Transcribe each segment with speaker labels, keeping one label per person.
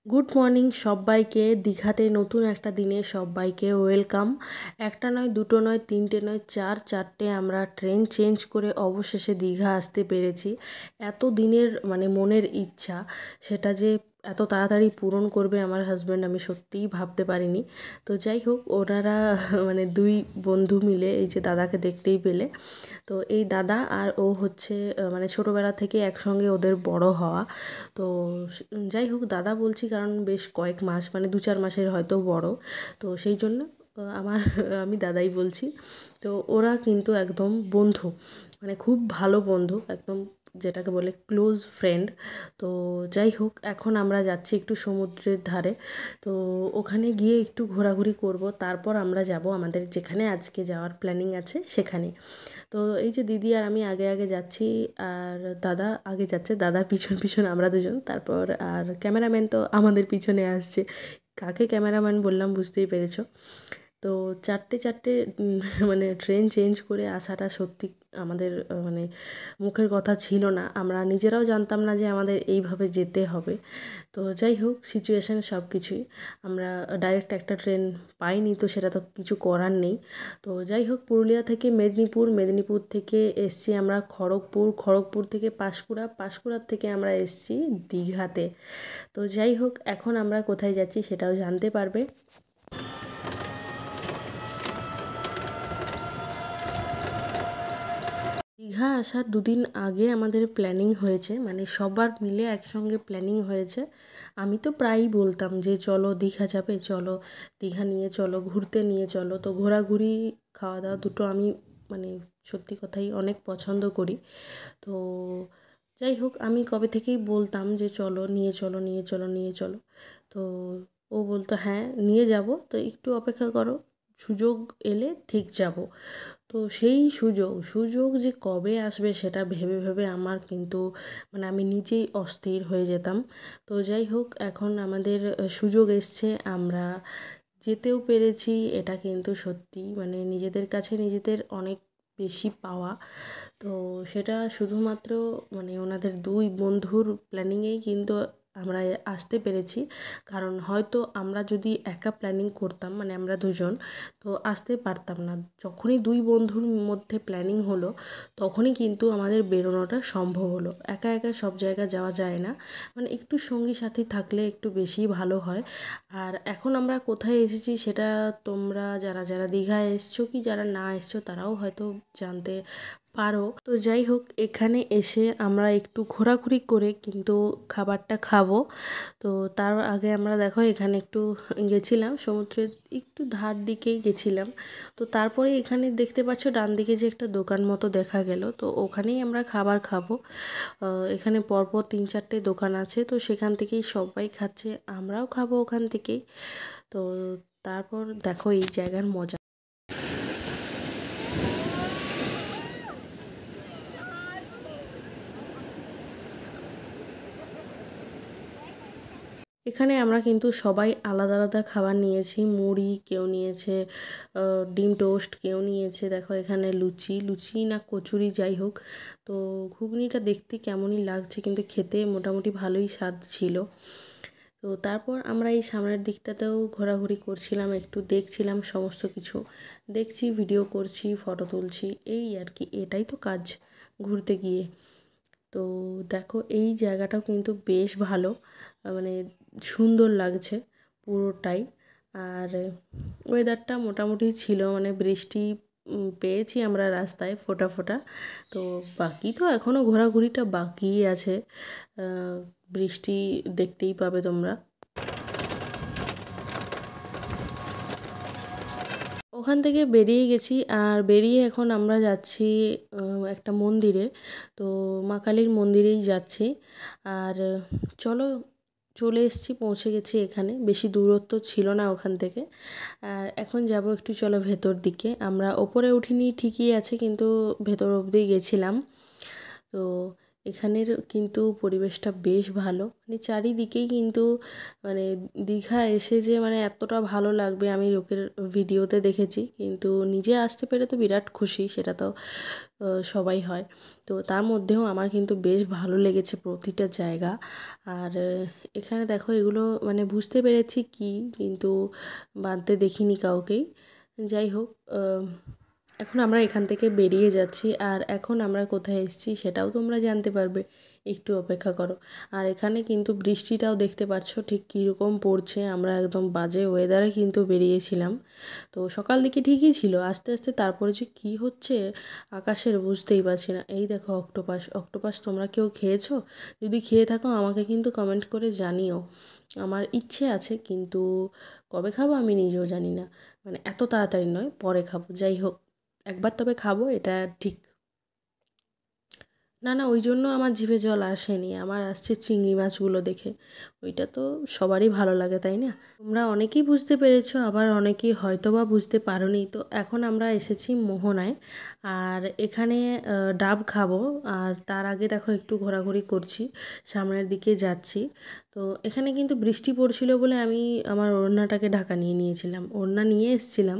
Speaker 1: Good morning সবাইকে। দীঘাতে নতুন একটা দিনে সবাইকে ওয়েলকাম। একটা নয়, দুটো নয়, তিনটে নয়, চারটে আমরা ট্রেন চেঞ্জ করে অবশেষে দীঘা আসতে পেরেছি। এত দিনের মনের ইচ্ছা, সেটা যে এত তাড়াতাড়ি পূরণ করবে আমার হাজব্যান্ড, আমি সত্যিই ভাবতে পারিনি। তো যাই হোক, ওনারা দুই বন্ধু মিলে, এই যে দাদাকে দেখতেই পেলে, তো এই দাদা আর ও হচ্ছে ছোটোবেলা থেকে একসঙ্গে ওদের বড় হওয়া। তো যাই হোক, দাদা বলছি কারণ বেশ কয়েক মাস, 2-4 মাসের হয়তো বড়, তো সেই জন্য আমার আমি দাদাই বলছি। তো ওরা কিন্তু একদম বন্ধু, খুব ভালো বন্ধু, একদম যেটাকে বলে ক্লোজ ফ্রেন্ড। তো যাই হোক, এখন আমরা যাচ্ছি একটু সমুদ্রের ধারে। তো ওখানে গিয়ে একটু ঘোরাঘুরি করব, তারপর আমরা যাব আমাদের যেখানে আজকে যাওয়ার প্ল্যানিং আছে সেখানে। তো এই যে দিদি আর আমি আগে আগে যাচ্ছি, আর দাদা আগে যাচ্ছে, দাদার পিছন পিছন আমরা দুজন, তারপর আর ক্যামেরাম্যান তো আমাদের পিছনে আসছে। কাকে ক্যামেরাম্যান বললাম বুঝতেই পেরেছো। তো চারটে চারটে ট্রেন চেঞ্জ করে আসাটা সত্যি আমাদের মুখের কথা ছিল না। আমরা নিজেরাও জানতাম না যে আমাদের এইভাবে যেতে হবে। তো যাই হোক, সিচুয়েশান সব কিছুই, আমরা ডাইরেক্ট একটা ট্রেন পাইনি, তো সেটা তো কিছু করার নেই। তো যাই হোক, পুরুলিয়া থেকে মেদিনীপুর, মেদিনীপুর থেকে এসছি আমরা খড়গপুর, খড়গপুর থেকে পাঁশকুড়া, পাঁশকুড়ার থেকে আমরা এসছি দীঘাতে। তো যাই হোক, এখন আমরা কোথায় যাচ্ছি সেটাও জানতে পারবে। দীঘা আসার দুদিন আগে আমাদের প্ল্যানিং হয়েছে, সবার মিলে একসঙ্গে প্ল্যানিং হয়েছে। আমি তো প্রায়ই বলতাম যে চলো দীঘা যাবে, চলো দীঘা নিয়ে চলো, ঘুরতে নিয়ে চলো। তো ঘোরাঘুরি, খাওয়া দাওয়া দুটো আমি মানে সত্যি কথাই অনেক পছন্দ করি। তো যাই হোক, আমি কবে থেকেই বলতাম যে চলো, নিয়ে চলো, নিয়ে চলো, নিয়ে চলো। তো ও বলতো হ্যাঁ নিয়ে যাব, তো একটু অপেক্ষা করো, সুযোগ এলে ঠিক যাব। তো সেই সুযোগ সুযোগ যে কবে আসবে সেটা ভেবে ভেবে আমার কিন্তু আমি নিজেই অস্থির হয়ে যেতাম। তো যাই হোক, এখন আমাদের সুযোগ এসছে, আমরা যেতেও পেরেছি। এটা কিন্তু সত্যি নিজেদের কাছে নিজেদের অনেক বেশি পাওয়া। তো সেটা শুধুমাত্র ওনাদের দুই বন্ধুর প্ল্যানিংয়েই কিন্তু আমরা আসতে পেরেছি। কারণ হয়তো আমরা যদি একা প্ল্যানিং করতাম, আমরা দুজন, তো আসতে পারতাম না। যখনই দুই বন্ধুর মধ্যে প্ল্যানিং হলো, তখনই কিন্তু আমাদের বেরোনোটা সম্ভব হলো। একা একা সব জায়গা যাওয়া যায় না, একটু সঙ্গী সাথী থাকলে একটু বেশি ভালো হয়। আর এখন আমরা কোথায় এসেছি সেটা তোমরা যারা যারা দীঘায় এসছো কি যারা না এসছো তারাও হয়তো জানতে পারো। তো যাই হোক, এখানে এসে আমরা একটু ঘোরাঘুরি করে কিন্তু খাবারটা খাবো। তো তার আগে আমরা দেখো এখানে একটু গেছিলাম, সমুদ্রের একটু ধার দিকেই গেছিলাম। তো তারপরে এখানে দেখতে পাচ্ছ ডান দিকে যে একটা দোকান মতো দেখা গেল, তো ওখানেই আমরা খাবার খাবো। এখানে পরপর 3-4টে দোকান আছে, তো সেখান থেকেই সবাই খাচ্ছে, আমরাও খাবো ওখান থেকেই। তো তারপর দেখো এই জায়গার মজা। এখানে আমরা কিন্তু সবাই আলাদা আলাদা খাবার নিয়েছি। মুড়ি কেউ নিয়েছে, ডিম টোস্ট কেউ নিয়েছে, দেখো এখানে লুচি, লুচি না কচুরি যাই হোক। তো ঘুগনিটা দেখতে কেমনই লাগছে, কিন্তু খেতে মোটামুটি ভালোই স্বাদ ছিল। তো তারপর আমরা এই সামনের দিকটাতেও ঘোরাঘুরি করছিলাম, একটু দেখছিলাম সমস্ত কিছু, দেখছি, ভিডিও করছি, ফটো তুলছি, এই আর কি, এটাই তো কাজ ঘুরতে গিয়ে। তো দেখো এই জায়গাটাও কিন্তু বেশ ভালো, মানে সুন্দর লাগছে পুরোটাই। আর ওয়েদারটা মোটামুটি ছিল, বৃষ্টি পেয়েছি আমরা রাস্তায় ফোঁটা ফোঁটা। তো বাকি তো এখনও ঘোরাঘুরিটা বাকিই আছে, বৃষ্টি দেখতেই পাবে তোমরা। ওখান থেকে বেরিয়ে গেছি, আর বেরিয়ে এখন আমরা যাচ্ছি একটা মন্দিরে। তো মা কালীর মন্দিরেই যাচ্ছি। আর চলো, চলে এসেছি, পৌঁছে গেছি এখানে, বেশি দূরত্ব ছিল না ওখান থেকে। আর এখন যাব একটু, চলো ভেতর দিকে। আমরা ওপরে উঠিনি ঠিকই আছে, কিন্তু ভেতর অবধি গেছিলাম। তো এখানের কিন্তু পরিবেশটা বেশ ভালো, মানে চারিদিকেই কিন্তু মানে দীঘা এসে যে মানে এতটা ভালো লাগবে আমি লোকের ভিডিওতে দেখেছি, কিন্তু নিজে আসতে পেরে তো বিরাট খুশি, সেটা তো সবাই হয়। তো তার মধ্যেও আমার কিন্তু বেশ ভালো লেগেছে প্রতিটা জায়গা। আর এখানে দেখো এগুলো মানে বুঝতে পেরেছি কি, কিন্তু বাঁধতে দেখিনি কাউকেই। যাই হোক, এখন আমরা এখান থেকে বেরিয়ে যাচ্ছি, আর এখন আমরা কোথায় এসেছি সেটাও তোমরা জানতে পারবে, একটু অপেক্ষা করো। আর এখানে কিন্তু বৃষ্টিটাও দেখতে পাচ্ছ ঠিক কীরকম পড়ছে, আমরা একদম বাজে ওয়েদারে কিন্তু বেরিয়েছিলাম। তো সকাল দিকে ঠিকই ছিল, আস্তে আস্তে তারপরে যে কী হচ্ছে আকাশের বুঝতেই পারছি না। এই দেখো অক্টোপাস, অক্টোপাস তোমরা কেউ খেয়েছো? যদি খেয়ে থাকো আমাকে কিন্তু কমেন্ট করে জানিও। আমার ইচ্ছে আছে, কিন্তু কবে খাবো আমি নিজেও জানি না, মানে এত তাড়াতাড়ি নয়, পরে খাবো। যাই হোক, একবার তবে খাবো, এটা ঠিক। না না, ওই জন্য আমার জিভে জল আসেনি, আমার আসছে চিংড়ি মাছগুলো দেখে। ওইটা তো সবারই ভালো লাগে, তাই না? তোমরা অনেকেই বুঝতে পেরেছো, আবার অনেকেই হয়তো বা বুঝতে পারোনি। তো এখন আমরা এসেছি মোহনায়, আর এখানে ডাব খাবো। আর তার আগে দেখো একটু ঘোরাঘুরি করছি, সামনের দিকে যাচ্ছি। তো এখানে কিন্তু বৃষ্টি পড়ছিল বলে আমি আমার ওড়নাটাকে ঢাকা নিয়ে নিয়েছিলাম, ওড়না নিয়ে এসেছিলাম,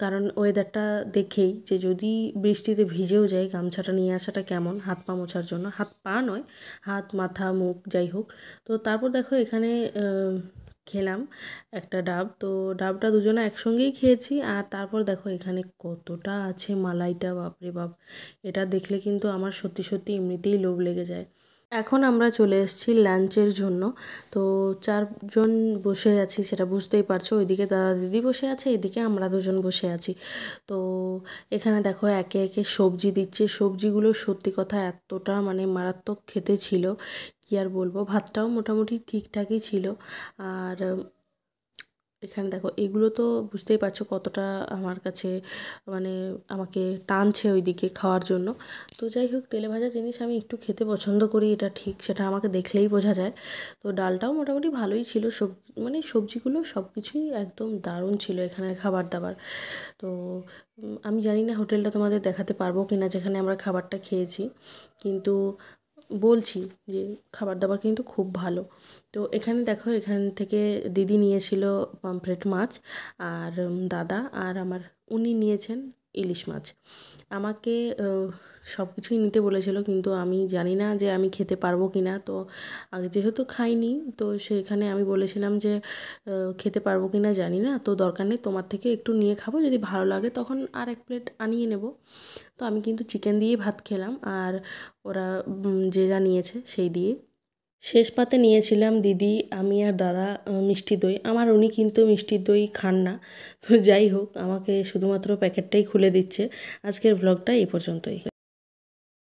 Speaker 1: কারণ ওয়েদারটা দেখেই যে যদি বৃষ্টিতে ভিজেও যাই গামছাটা নিয়ে আসাটা কেমন, হাত পা মোছার জন্য, হাত পা নয়, হাত মাথা মুখ যাই হোক। তো তারপর দেখো এখানে খেলাম একটা ডাব, তো ডাবটা দুজনে একসঙ্গেই খেয়েছি। আর তারপর দেখো এখানে কতটা আছে মালাইটা, বাপরে বাপ, এটা দেখলে কিন্তু আমার সত্যি সত্যি এমনিতেই লোভ লেগে যায়। এখন আমরা চলে এসেছি লাঞ্চের জন্য। তো 4 জন বসে আছি, সেটা বুঝতেই পারছো, ওইদিকে দাদা দিদি বসে আছে, এদিকে আমরা দুজন বসে আছি। তো এখানে দেখো একে একে সবজি দিচ্ছে, সবজিগুলো সত্যি কথা এতটা মানে মারাত্মক খেতে ছিল, কি আর বলবো। ভাতটাও মোটামুটি ঠিকঠাকই ছিল। আর এখানে দেখো এগুলো তো বুঝতেই পারছো কতটা আমার কাছে মানে আমাকে টানছে ওই দিকে খাওয়ার জন্য। তো যাই হোক, তেলে ভাজা জিনিস আমি একটু খেতে পছন্দ করি, এটা ঠিক, সেটা আমাকে দেখলেই বোঝা যায়। তো ডালটাও মোটামুটি ভালোই ছিল, মানে সবজিগুলো সব কিছুই একদম দারুণ ছিল এখানের খাবার দাবার। তো আমি জানি না হোটেলটা তোমাদের দেখাতে পারবো কিনা যেখানে আমরা খাবারটা খেয়েছি, কিন্তু বলছি যে খাবার দাবার কিন্তু খুব ভালো। তো এখানে দেখো এখান থেকে দিদি নিয়েছিল পমফ্রেট মাছ, আর দাদা আর আমার উনি নিয়েছেন ইলিশ মাছ। আমাকে সব কিছুই নিতে বলেছিল, কিন্তু আমি জানি না যে আমি খেতে পারবো কি না। তো আগে যেহেতু খাইনি, তো সেখানে আমি বলেছিলাম যে খেতে পারবো কি না জানি না, তো দরকার নেই, তোমার থেকে একটু নিয়ে খাবো, যদি ভালো লাগে তখন আর 1 প্লেট আনিয়ে নেব। তো আমি কিন্তু চিকেন দিয়েই ভাত খেলাম, আর ওরা যে যা নিয়েছে সেই দিয়ে। শেষ পাতে নিয়েছিলাম দিদি, আমি আর দাদা মিষ্টি দই। আমার উনি কিন্তু মিষ্টি দই খান না। তো যাই হোক, আমাকে শুধুমাত্র প্যাকেটটাই খুলে দিচ্ছে। আজকের ব্লগটা এই পর্যন্তই।